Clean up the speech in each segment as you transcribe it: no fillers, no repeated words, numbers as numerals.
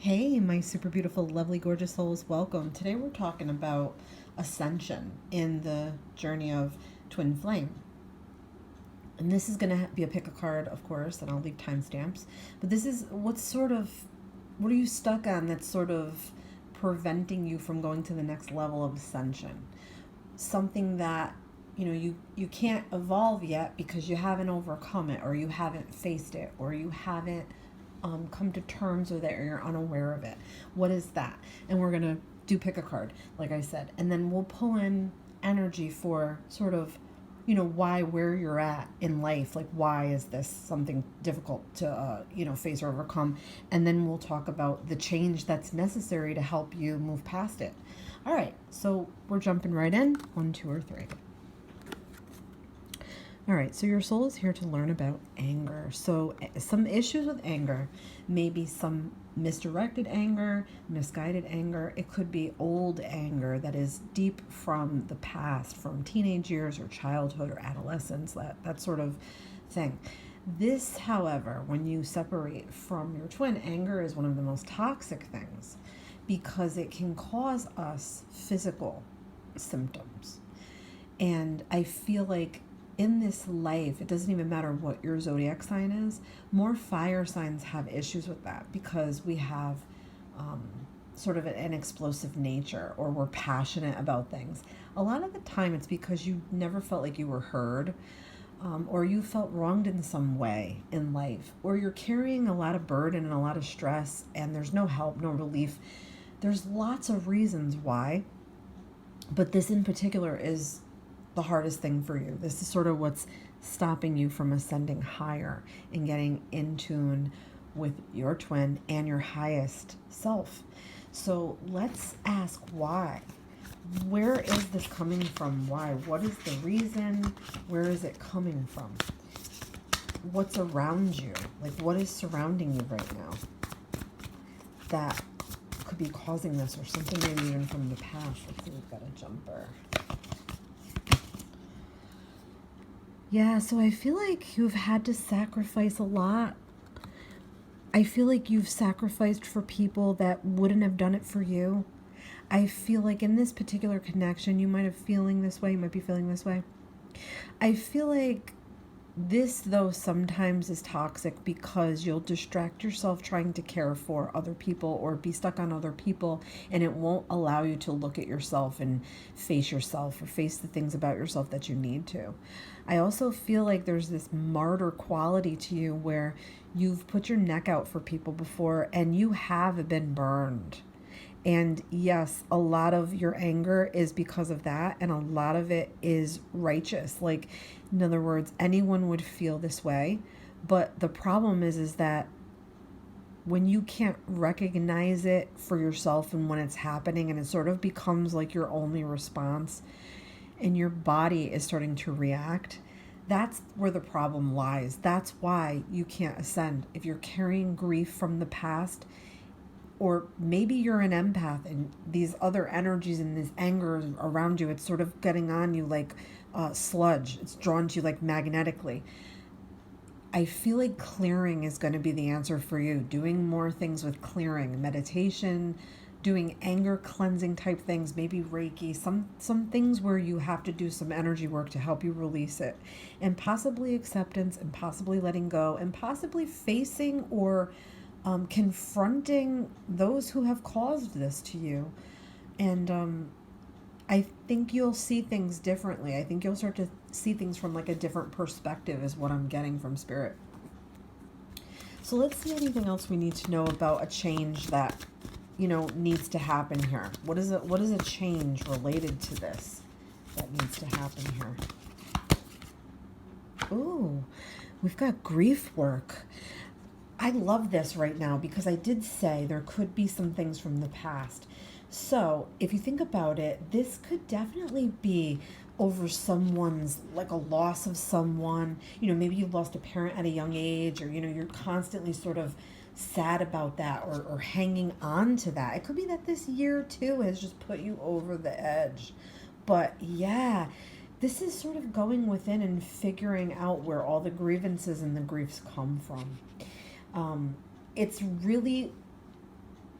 Hey, my super beautiful, lovely, gorgeous souls, welcome. Today we're talking about ascension in the journey of twin flame. And this is going to be a pick a card, of course, and I'll leave timestamps. But this is what are you stuck on that's sort of preventing you from going to the next level of ascension? Something that you can't evolve yet because you haven't overcome it, or you haven't faced it, or you haven't come to terms with it, or you're unaware of it. What is that? And we're going to do pick a card, like I said, and then we'll pull in energy for sort of why, where you're at in life, like why is this something difficult to face or overcome, and then we'll talk about the change that's necessary to help you move past it. All right, so we're jumping right in. 1, 2, or 3. All right, so your soul is here to learn about anger. So some issues with anger, maybe some misdirected anger, misguided anger. It could be old anger that is deep from the past, from teenage years or childhood or adolescence, that sort of thing. This, however, when you separate from your twin, anger is one of the most toxic things because it can cause us physical symptoms. And I feel like in this life, it doesn't even matter what your zodiac sign is, more fire signs have issues with that because we have sort of an explosive nature, or we're passionate about things. A lot of the time it's because you never felt like you were heard, or you felt wronged in some way in life, or you're carrying a lot of burden and a lot of stress and there's no help, no relief. There's lots of reasons why, but this in particular is the hardest thing for you. This is sort of what's stopping you from ascending higher and getting in tune with your twin and your highest self. So let's ask why. Where is this coming from? Why? What is the reason? Where is it coming from? What's around you? Like, what is surrounding you right now that could be causing this, or something maybe even from the past? Let's see, we've got a jumper. Yeah, so I feel like you've had to sacrifice a lot. I feel like you've sacrificed for people that wouldn't have done it for you. I feel like in this particular connection, you might be feeling this way. I feel like this, though, sometimes is toxic because you'll distract yourself trying to care for other people or be stuck on other people, and it won't allow you to look at yourself and face yourself or face the things about yourself that you need to. I also feel like there's this martyr quality to you where you've put your neck out for people before and you have been burned. And yes, a lot of your anger is because of that, and a lot of it is righteous. Like, in other words, anyone would feel this way. But the problem is that when you can't recognize it for yourself and when it's happening and it sort of becomes like your only response and your body is starting to react, that's where the problem lies. That's why you can't ascend. If you're carrying grief from the past, or maybe you're an empath and these other energies and this anger around you, it's sort of getting on you like sludge. It's drawn to you like magnetically. I feel like clearing is going to be the answer for you. Doing more things with clearing, meditation, doing anger cleansing type things, maybe Reiki, some things where you have to do some energy work to help you release it, and possibly acceptance, and possibly letting go, and possibly facing or confronting those who have caused this to you. And I think you'll see things differently. I think you'll start to see things from like a different perspective is what I'm getting from Spirit. So let's see anything else we need to know about a change that, needs to happen here. What is a change related to this that needs to happen here? Ooh, we've got grief work. I love this right now because I did say there could be some things from the past. So if you think about it, this could definitely be over someone's, like a loss of someone. Maybe you lost a parent at a young age, or, you're constantly sort of sad about that, or hanging on to that. It could be that this year too has just put you over the edge. But yeah, this is sort of going within and figuring out where all the grievances and the griefs come from. It's really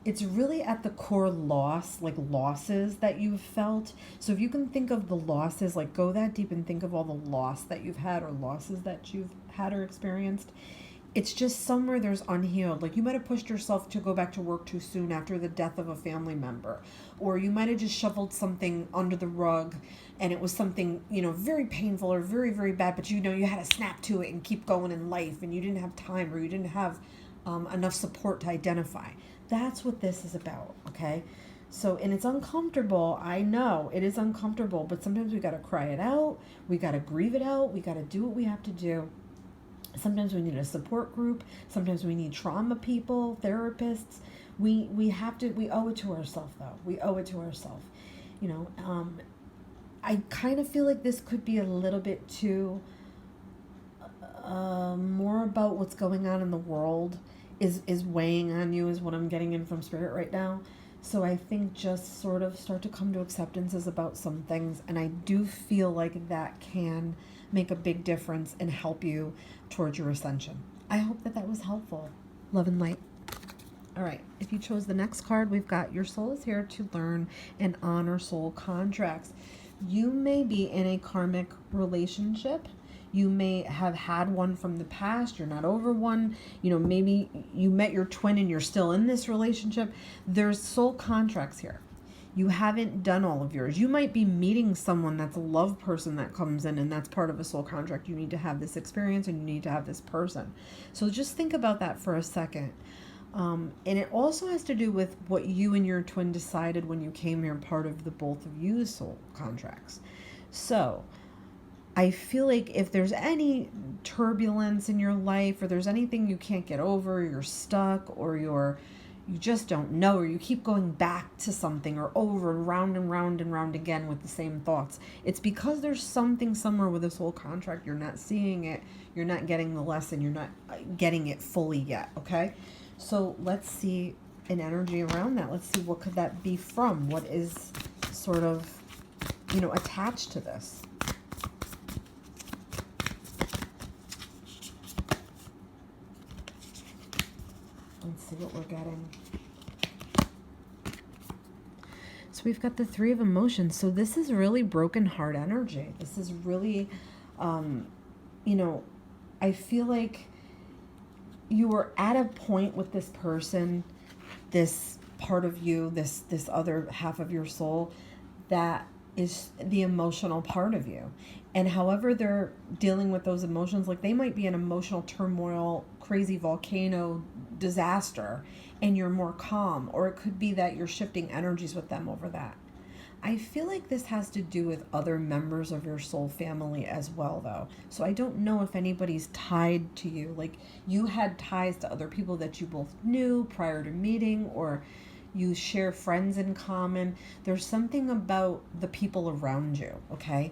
it's really at the core loss, like losses that you've felt. So if you can think of the losses, like go that deep and think of all the loss that you've had or losses that you've had or experienced. It's just somewhere there's unhealed. Like you might have pushed yourself to go back to work too soon after the death of a family member, or you might have just shoveled something under the rug and it was something, very painful or very, very bad, but you had to snap to it and keep going in life, and you didn't have time, or you didn't have enough support to identify. That's what this is about, okay? So, and it's uncomfortable. I know it is uncomfortable, but sometimes we got to cry it out. We got to grieve it out. We got to do what we have to do. Sometimes we need a support group. Sometimes we need trauma people, therapists. We owe it to ourselves, though. We owe it to ourselves. I kind of feel like this could be a little bit too more about what's going on in the world is weighing on you, is what I'm getting in from Spirit right now. So I think just sort of start to come to acceptances about some things, and I do feel like that can make a big difference and help you towards your ascension. I hope that was helpful. Love and light. All right, if you chose the next card, we've got your soul is here to learn and honor soul contracts. You may be in a karmic relationship. You may have had one from the past. You're not over one. Maybe you met your twin and you're still in this relationship. There's soul contracts here. You haven't done all of yours. You might be meeting someone that's a love person that comes in, and that's part of a soul contract. You need to have this experience and you need to have this person. So just think about that for a second. And it also has to do with what you and your twin decided when you came here, part of the both of you's soul contracts. So I feel like if there's any turbulence in your life, or there's anything you can't get over, you're stuck, or you just don't know, or you keep going back to something, or over and round and round and round again with the same thoughts, it's because there's something somewhere with this whole contract. You're not seeing it. You're not getting the lesson. You're not getting it fully yet. Okay. So let's see an energy around that. Let's see, what could that be from? What is sort of, attached to this? Let's see what we're getting. So we've got the Three of Emotions. So this is really broken heart energy. This is really, I feel like you were at a point with this person, this part of you, this other half of your soul, that is the emotional part of you. And however they're dealing with those emotions, like they might be an emotional turmoil, crazy volcano disaster, and you're more calm. Or it could be that you're shifting energies with them over that. I feel like this has to do with other members of your soul family as well, though. So I don't know if anybody's tied to you. Like you had ties to other people that you both knew prior to meeting, or you share friends in common. There's something about the people around you, okay?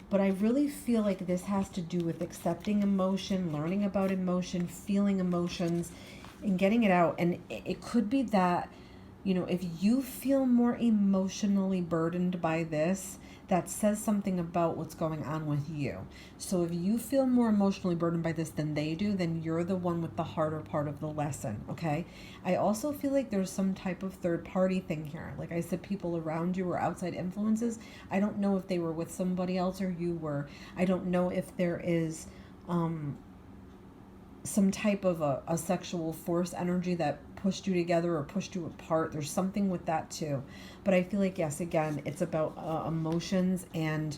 But I really feel like this has to do with accepting emotion, learning about emotion, feeling emotions, and getting it out. And it could be that, if you feel more emotionally burdened by this, that says something about what's going on with you. So if you feel more emotionally burdened by this than they do, then you're the one with the harder part of the lesson, okay? I also feel like there's some type of third party thing here. Like I said, people around you or outside influences. I don't know if they were with somebody else or you were. I don't know if there is some type of a sexual force energy that pushed you together or pushed you apart. There's something with that too. But I feel like, yes, again, it's about emotions and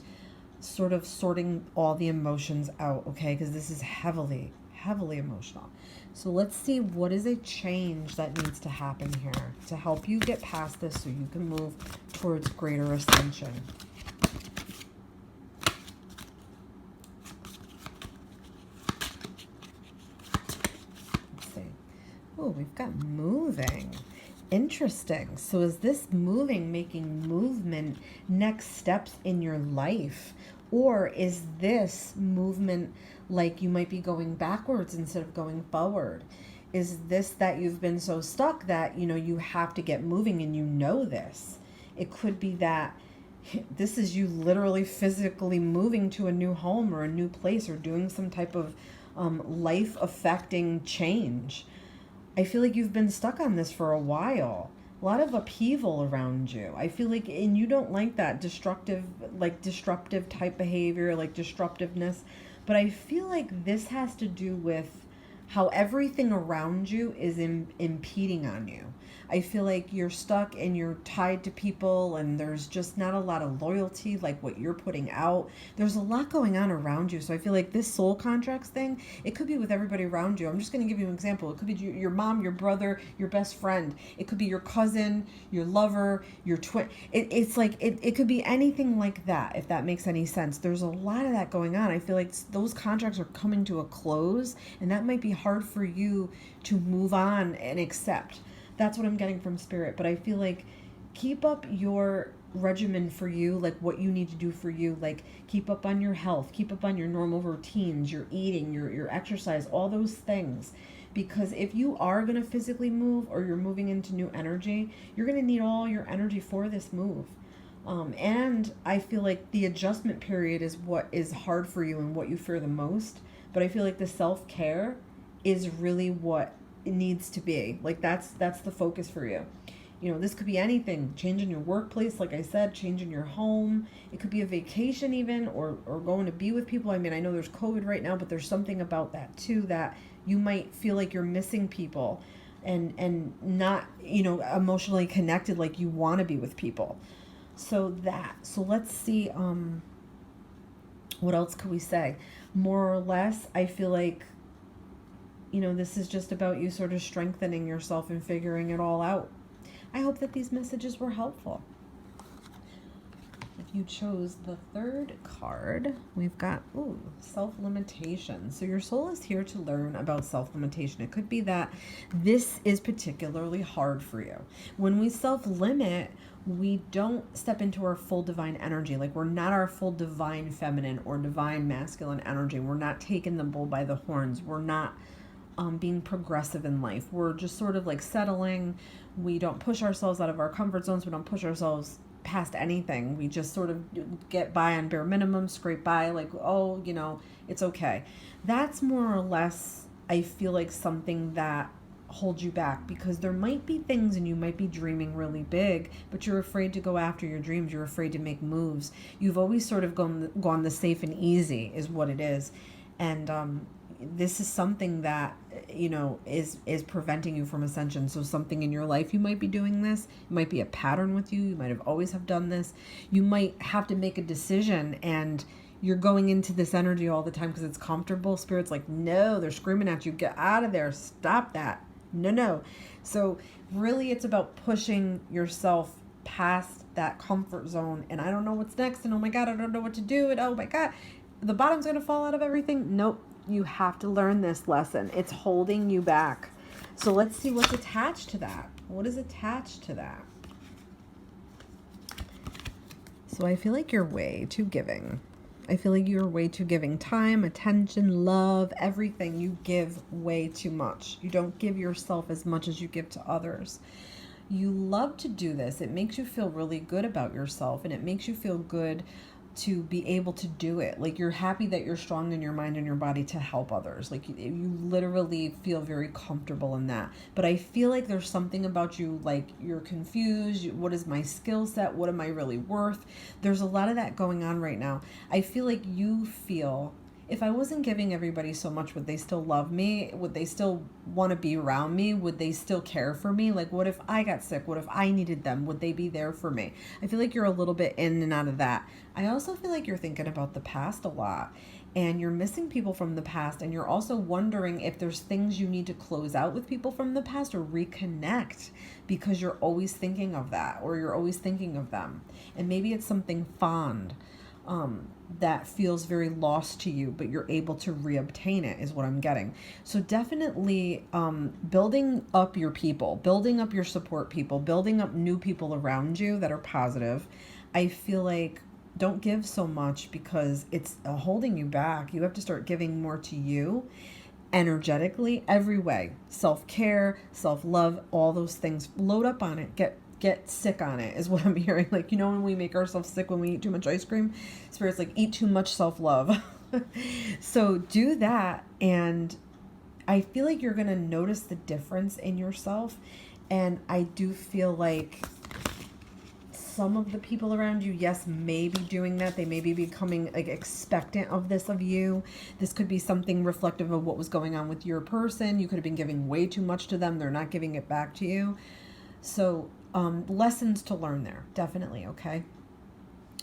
sort of sorting all the emotions out, okay? Because this is heavily emotional. So let's see, what is a change that needs to happen here to help you get past this so you can move towards greater ascension. Oh, we've got moving. Interesting. So is this moving making movement next steps in your life? Or is this movement like you might be going backwards instead of going forward? Is this that you've been so stuck that, you have to get moving and this? It could be that this is you literally physically moving to a new home or a new place or doing some type of life-affecting change. I feel like you've been stuck on this for a while. A lot of upheaval around you. I feel like, and you don't like that destructive type behavior, like disruptiveness. But I feel like this has to do with how everything around you is impeding on you. I feel like you're stuck and you're tied to people, and there's just not a lot of loyalty like what you're putting out. There's a lot going on around you. So I feel like this soul contracts thing, it could be with everybody around you. I'm just going to give you an example. It could be your mom, your brother, your best friend. It could be your cousin, your lover, your twin. It's like, it could be anything like that, if that makes any sense. There's a lot of that going on. I feel like those contracts are coming to a close, and that might be hard for you to move on and accept. That's what I'm getting from Spirit. But I feel like keep up your regimen for you, like what you need to do for you. Like keep up on your health, keep up on your normal routines, your eating, your exercise, all those things. Because if you are going to physically move, or you're moving into new energy, you're going to need all your energy for this move. And I feel like the adjustment period is what is hard for you and what you fear the most. But I feel like the self-care is really what it needs to be. Like that's the focus for you. You know, this could be anything. Changing your workplace, like I said, changing your home. It could be a vacation even, or going to be with people. I mean, I know there's COVID right now, but there's something about that too, that you might feel like you're missing people and not, emotionally connected like you want to be with people. So let's see, what else could we say? More or less, I feel like, this is just about you sort of strengthening yourself and figuring it all out. I hope that these messages were helpful. If you chose the third card, we've got, self-limitation. So your soul is here to learn about self-limitation. It could be that this is particularly hard for you. When we self-limit, we don't step into our full divine energy. Like we're not our full divine feminine or divine masculine energy. We're not taking the bull by the horns. We're not being progressive in life. We're just sort of like settling. We don't push ourselves out of our comfort zones. We don't push ourselves past anything. We just sort of get by on bare minimum, scrape by, like, it's okay. That's more or less, I feel like, something that holds you back, because there might be things and you might be dreaming really big, but you're afraid to go after your dreams. You're afraid to make moves. You've always sort of gone the safe and easy is what it is. And this is something that is preventing you from ascension. So something in your life, you might be doing this. It might be a pattern with you. You might have always have done this. You might have to make a decision, and you're going into this energy all the time because it's comfortable. Spirit's like, no, they're screaming at you, get out of there, stop that, no. So really it's about pushing yourself past that comfort zone. And I don't know what's next, and oh my God, I don't know what to do, and oh my God, the bottom's gonna fall out of everything. Nope. You have to learn this lesson. It's holding you back. So let's see what's attached to that. What is attached to that? So I feel like you're way too giving. I feel like you're way too giving. Time, attention, love, everything. You give way too much. You don't give yourself as much as you give to others. You love to do this. It makes you feel really good about yourself, and it makes you feel good to be able to do it. Like you're happy that you're strong in your mind and your body to help others. Like you literally feel very comfortable in that. But I feel like there's something about you, like you're confused. What is my skill set? What am I really worth? There's a lot of that going on right now. I feel like you feel, if I wasn't giving everybody so much, would they still love me? Would they still want to be around me? Would they still care for me? Like, what if I got sick? What if I needed them? Would they be there for me? I feel like you're a little bit in and out of that. I also feel like you're thinking about the past a lot, and you're missing people from the past, and you're also wondering if there's things you need to close out with people from the past or reconnect, because you're always thinking of that, or you're always thinking of them. And maybe it's something fond that feels very lost to you, but you're able to reobtain it, is what I'm getting. So definitely building up your people, building up your support people, building up new people around you that are positive. I feel like don't give so much because it's holding you back. You have to start giving more to you energetically, every way. Self-care, self-love, all those things. Load up on it. Get sick on it is what I'm hearing. Like, when we make ourselves sick when we eat too much ice cream, Spirit's like, eat too much self-love. So do that, and I feel like you're going to notice the difference in yourself. And I do feel like some of the people around you, yes, may be doing that. They may be becoming like expectant of this of you. This could be something reflective of what was going on with your person. You could have been giving way too much to them. They're not giving it back to you. So lessons to learn there, definitely, okay?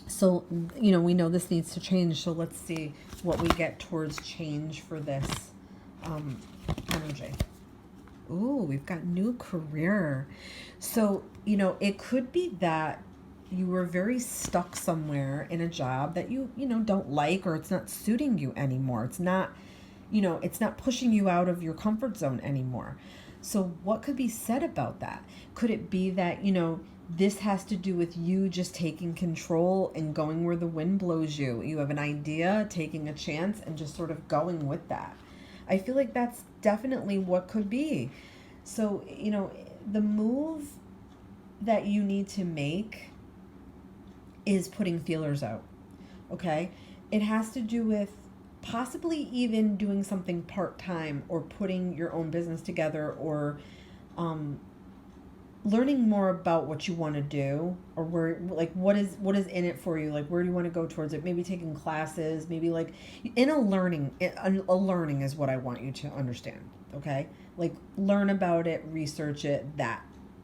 So, we know this needs to change. So let's see what we get towards change for this energy. Ooh, we've got new career. So, it could be that you were very stuck somewhere in a job that you don't like, or it's not suiting you anymore. It's not, it's not pushing you out of your comfort zone anymore. So what could be said about that? Could it be that, this has to do with you just taking control and going where the wind blows you? You have an idea, taking a chance, and just sort of going with that. I feel like that's definitely what could be. So, the move that you need to make is putting feelers out, okay? It has to do with possibly even doing something part-time, or putting your own business together, or learning more about what you want to do, or where, like, what is in it for you, like where do you want to go towards it. Maybe taking classes, maybe like in a learning is what I want you to understand, okay? Like, learn about it, research it, that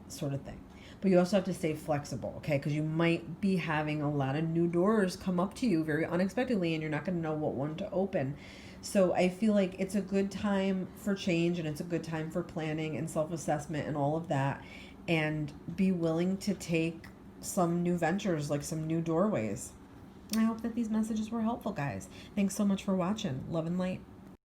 sort of thing. But you also have to stay flexible, okay? Because you might be having a lot of new doors come up to you very unexpectedly, and you're not going to know what one to open. So I feel like it's a good time for change, and it's a good time for planning and self-assessment and all of that. And be willing to take some new ventures, like some new doorways. I hope that these messages were helpful, guys. Thanks so much for watching. Love and light.